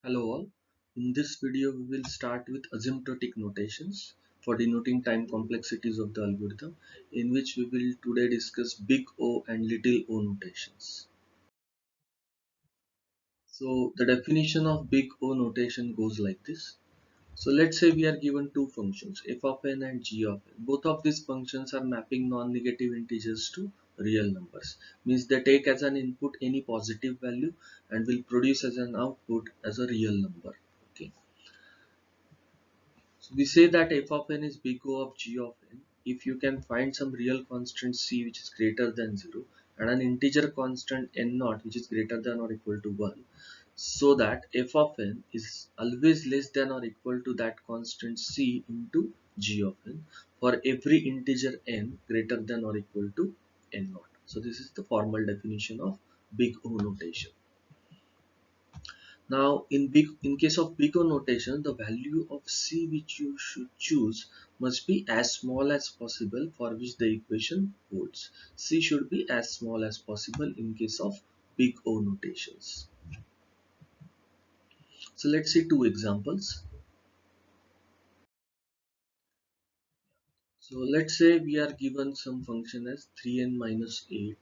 Hello all. In this video we will start with asymptotic notations for denoting time complexities of the algorithm, in which we will today discuss big O and little o notations. So the definition of big O notation goes like this. So let's say we are given two functions f of n and g of n. Both of these functions are mapping non-negative integers to real numbers. Means they take as an input any positive value and will produce as an output as a real number. Okay. So we say that f of n is big O of g of n if you can find some real constant c which is greater than 0 and an integer constant n naught which is greater than or equal to 1, so that f of n is always less than or equal to that constant c into g of n for every integer n greater than or equal to n naught. So this is the formal definition of big O notation. Now, in case of big O notation, the value of c which you should choose must be as small as possible, for which the equation holds. C should be as small as possible in case of big O notations. So let's see two examples. So let's say we are given some function as 3n minus 8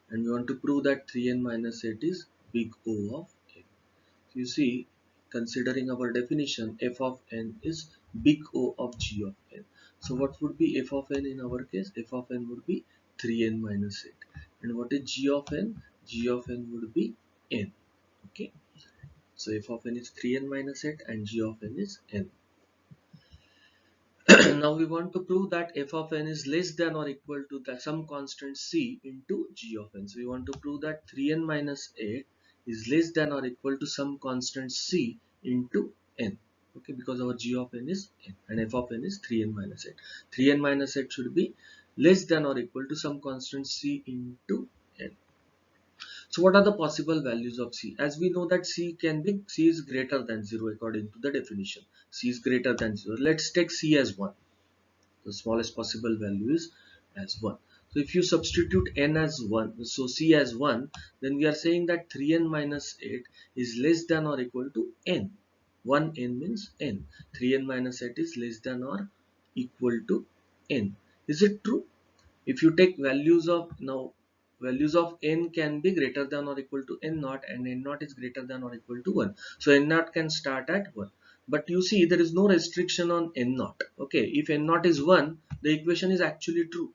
and we want to prove that 3n minus 8 is big O of n. You see, considering our definition, f of n is big O of g of n. So what would be f of n in our case? F of n would be 3n minus 8. And what is g of n? G of n would be n. Okay. So f of n is 3n minus 8 and g of n is n. Now we want to prove that f of n is less than or equal to some constant c into g of n. So we want to prove that 3n minus 8 is less than or equal to some constant c into n. Okay, because our g of n is n and f of n is 3n minus 8. 3n minus 8 should be less than or equal to some constant c into n. So what are the possible values of c? As we know that c is greater than 0 according to the definition. C is greater than 0. Let's take c as 1. The smallest possible value is as 1. So if you substitute n as 1, so c as 1, then we are saying that 3n minus 8 is less than or equal to n. 1n means n. 3n minus 8 is less than or equal to n. Is it true? If you take values of values of n can be greater than or equal to n naught, and n naught is greater than or equal to 1. So n naught can start at 1. But you see, there is no restriction on n naught. Okay, if n naught is 1, the equation is actually true.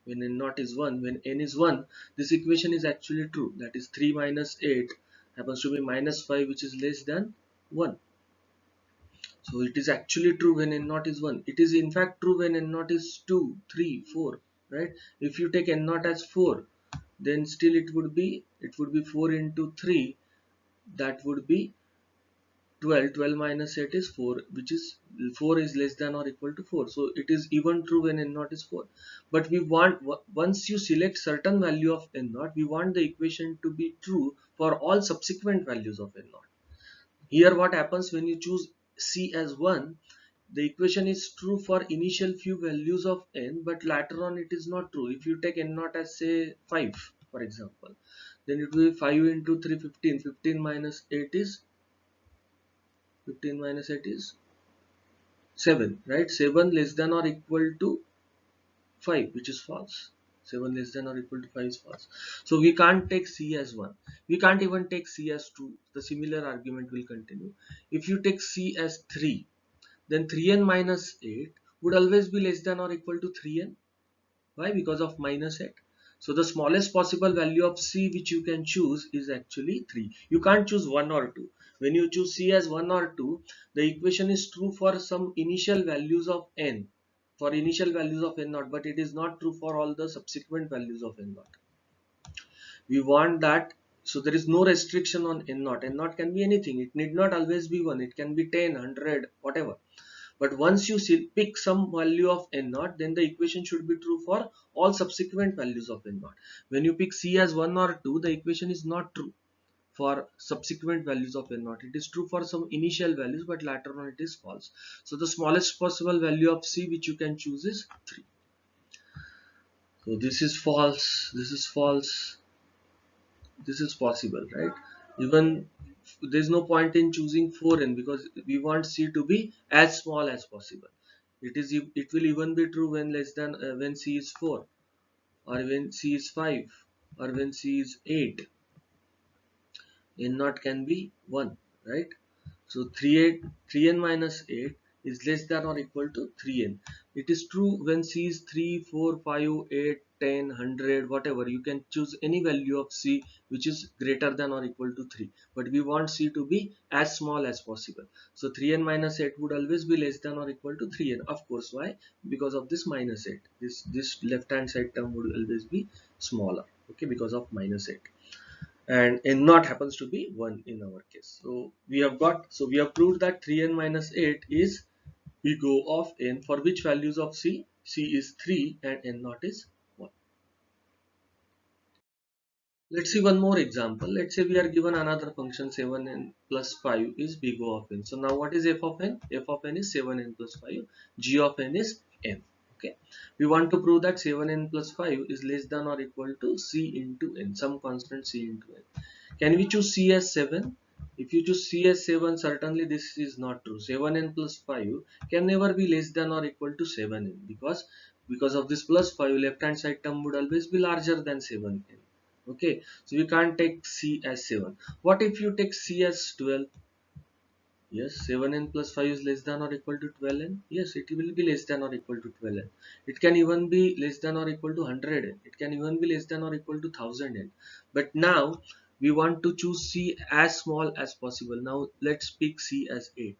When n naught is 1, when n is 1, this equation is actually true. That is 3 minus 8 happens to be minus 5, which is less than 1. So it is actually true when n naught is 1. It is in fact true when n naught is 2, 3, 4. Right? If you take n naught as 4, then still it would be 4 into 3, that would be 12. 12 minus 8 is 4, which is 4 is less than or equal to 4. So it is even true when n naught is 4. But we want, once you select certain value of n naught, we want the equation to be true for all subsequent values of n naught. Here what happens when you choose c as 1, the equation is true for initial few values of n, but later on it is not true. If you take n naught as say 5, for example, then it will be 5 into 3, 15. 15 minus 8 is 7, right? 7 less than or equal to 5, which is false. 7 less than or equal to 5 is false. So we can't take c as 1. We can't even take c as 2. The similar argument will continue. If you take c as 3, then 3n minus 8 would always be less than or equal to 3n. Why? Because of minus 8. So the smallest possible value of c which you can choose is actually 3. You can't choose 1 or 2. When you choose c as 1 or 2, the equation is true for some initial values of n. For initial values of n naught, but it is not true for all the subsequent values of n naught. We want that, so there is no restriction on n naught. N naught can be anything. It need not always be 1. It can be 10, 100, whatever. But once you pick some value of n naught, then the equation should be true for all subsequent values of n naught. When you pick c as 1 or 2, the equation is not true for subsequent values of n naught. It is true for some initial values, but later on it is false. So the smallest possible value of c which you can choose is 3. So this is false, this is false, this is possible, right? Even there's no point in choosing 4n because we want c to be as small as possible. It will even be true when less than when c is 4, or when c is 5, or when c is 8. N naught can be 1, right? So 3n minus 8 is less than or equal to 3n. It is true when c is 3, 4, 5, 8, 10, 100, whatever. You can choose any value of c which is greater than or equal to 3. But we want c to be as small as possible. So 3n minus 8 would always be less than or equal to 3n. Of course, why? Because of this minus 8. This left hand side term would always be smaller. Okay, because of minus 8, and n naught happens to be 1 in our case. So we have proved that 3n minus 8 is big O of n for which values of c is 3 and n naught is 1. Let's see one more example. Let's say we are given another function 7n plus 5 is big O of n. So now what is f of n? F of n is 7n plus 5. G of n is n. Okay. We want to prove that 7n plus 5 is less than or equal to c into n, some constant c into n. Can we choose c as 7? If you choose c as 7, certainly this is not true. 7n plus 5 can never be less than or equal to 7n, because of this plus 5, left hand side term would always be larger than 7n. Okay, so you can't take c as 7. What if you take c as 12? Yes, 7n plus 5 is less than or equal to 12n. Yes, it will be less than or equal to 12n. It can even be less than or equal to 100n. It can even be less than or equal to 1000n. But now we want to choose c as small as possible. Now let's pick c as 8.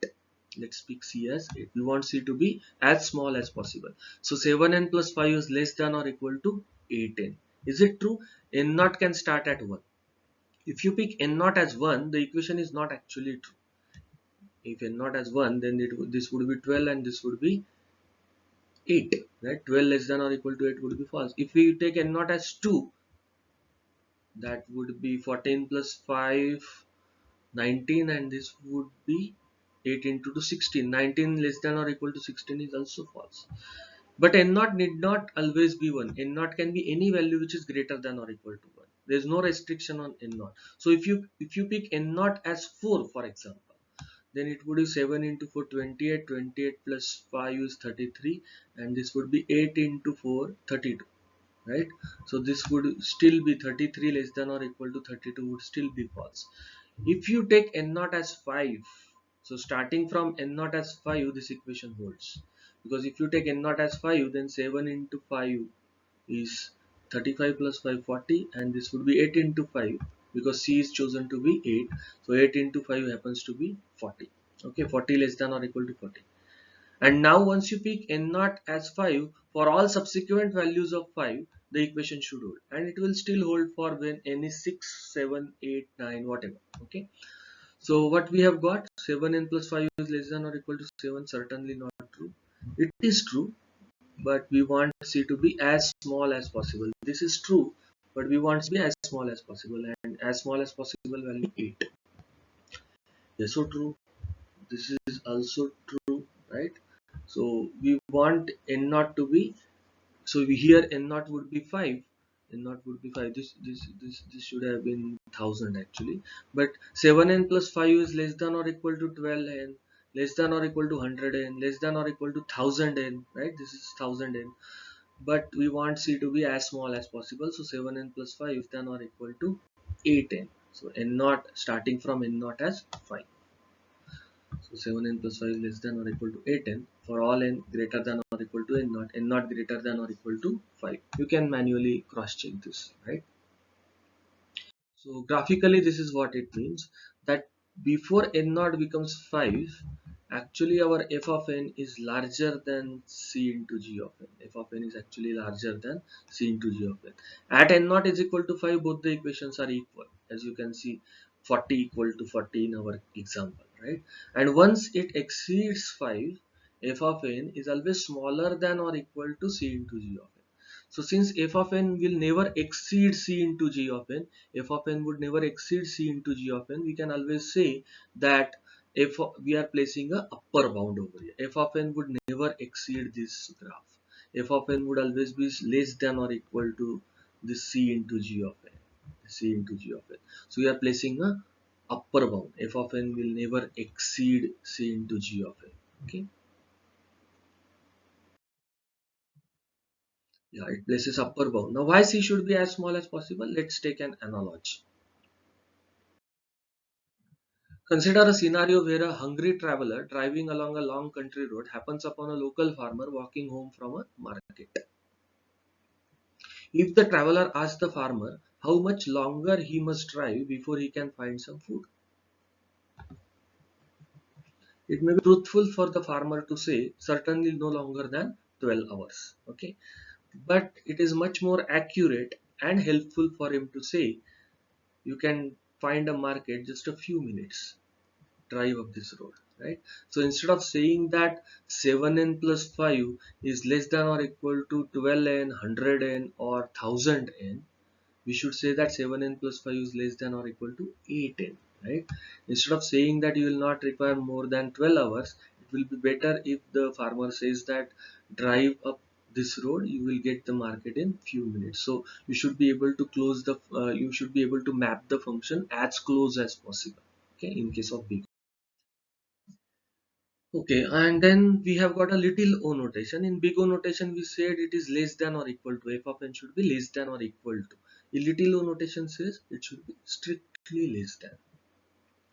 Let's pick c as 8. We want c to be as small as possible. So 7n plus 5 is less than or equal to 8n. Is it true? N naught can start at 1. If you pick n naught as 1, the equation is not actually true. If n naught as 1, then this would be 12 and this would be 8, right? 12 less than or equal to 8 would be false. If we take n naught as 2, that would be 14 plus 5, 19, and this would be 8 into 2, 16. 19 less than or equal to 16 is also false. But n naught need not always be 1. N naught can be any value which is greater than or equal to 1. There is no restriction on n naught. So if you pick n naught as 4, for example, then it would be 7 into 4, 28, 28 plus 5 is 33, and this would be 8 into 4, 32, right? So this would still be 33 less than or equal to 32 would still be false. If you take n naught as 5, so starting from n naught as 5, this equation holds, because if you take n naught as 5, then 7 into 5 is 35 plus 5, 40, and this would be 8 into 5, because c is chosen to be 8, so 8 into 5 happens to be 40. Okay, 40 less than or equal to 40. And now once you pick n naught as 5, for all subsequent values of 5, the equation should hold, and it will still hold for when n is 6, 7, 8, 9, whatever. Okay, so what we have got, 7n plus 5 is less than or equal to 7, certainly not true. It is true, but we want c to be as small as possible. This is true, but we want to be as small as possible, and as small as possible value 8. Yes, so true. This is also true, right? So we want n naught to be, so we here n naught would be 5. N naught would be 5. This should have been 1000 actually, but 7n plus 5 is less than or equal to 12n, less than or equal to 100n, less than or equal to 1000n, right? This is 1000n, but we want c to be as small as possible, so 7n plus 5 is than or equal to 8n. So n naught, starting from n naught as 5. So 7n plus 5 is less than or equal to 8n for all n greater than or equal to n naught greater than or equal to 5. You can manually cross check this, right? So graphically this is what it means, that before n naught becomes 5, actually our f of n is larger than c into g of n. F of n is actually larger than c into g of n. At n naught is equal to 5, both the equations are equal. As you can see, 40 equal to 40 in our example, right? And once it exceeds 5, f of n is always smaller than or equal to c into g of n. So since f of n will never exceed c into g of n, f of n would never exceed c into g of n, we can always say that we are placing a upper bound over here. F of n would never exceed this graph. F of n would always be less than or equal to this c into g of n. C into g of n. So we are placing a upper bound. F of n will never exceed c into g of n. Okay. Yeah, it places upper bound. Now why c should be as small as possible? Let's take an analogy. Consider a scenario where a hungry traveler driving along a long country road happens upon a local farmer walking home from a market. If the traveler asks the farmer how much longer he must drive before he can find some food, it may be truthful for the farmer to say certainly no longer than 12 hours. Okay, but it is much more accurate and helpful for him to say you can find a market just a few minutes drive up this road, right? So instead of saying that 7n plus 5 is less than or equal to 12n, 100n or 1000n, we should say that 7n plus 5 is less than or equal to 8n, right? Instead of saying that you will not require more than 12 hours, it will be better if the farmer says that drive up this road, you will get the market in few minutes. So you should be able to you should be able to map the function as close as possible. Okay, in case of big. Okay, and then we have got a little o notation. In big O notation, we said it is less than or equal to. F of n should be less than or equal to. In little o notation says it should be strictly less than.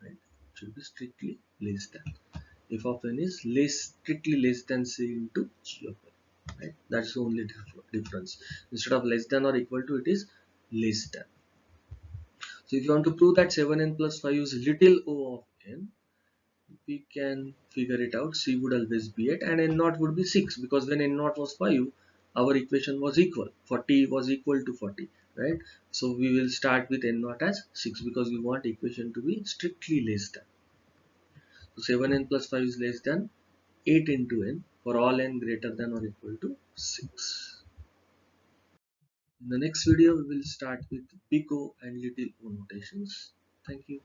Right? It should be strictly less than. F of n is strictly less than c into g of n. Right? That's the only difference. Instead of less than or equal to, it is less than. So if you want to prove that 7n plus 5 is little o of n, we can figure it out. C would always be 8 and n naught would be 6, because when n naught was 5, our equation was equal. 40 was equal to 40, right? So we will start with n naught as 6 because we want equation to be strictly less than. So 7n plus 5 is less than 8 into n for all n greater than or equal to 6. In the next video, we will start with big O and little o notations. Thank you.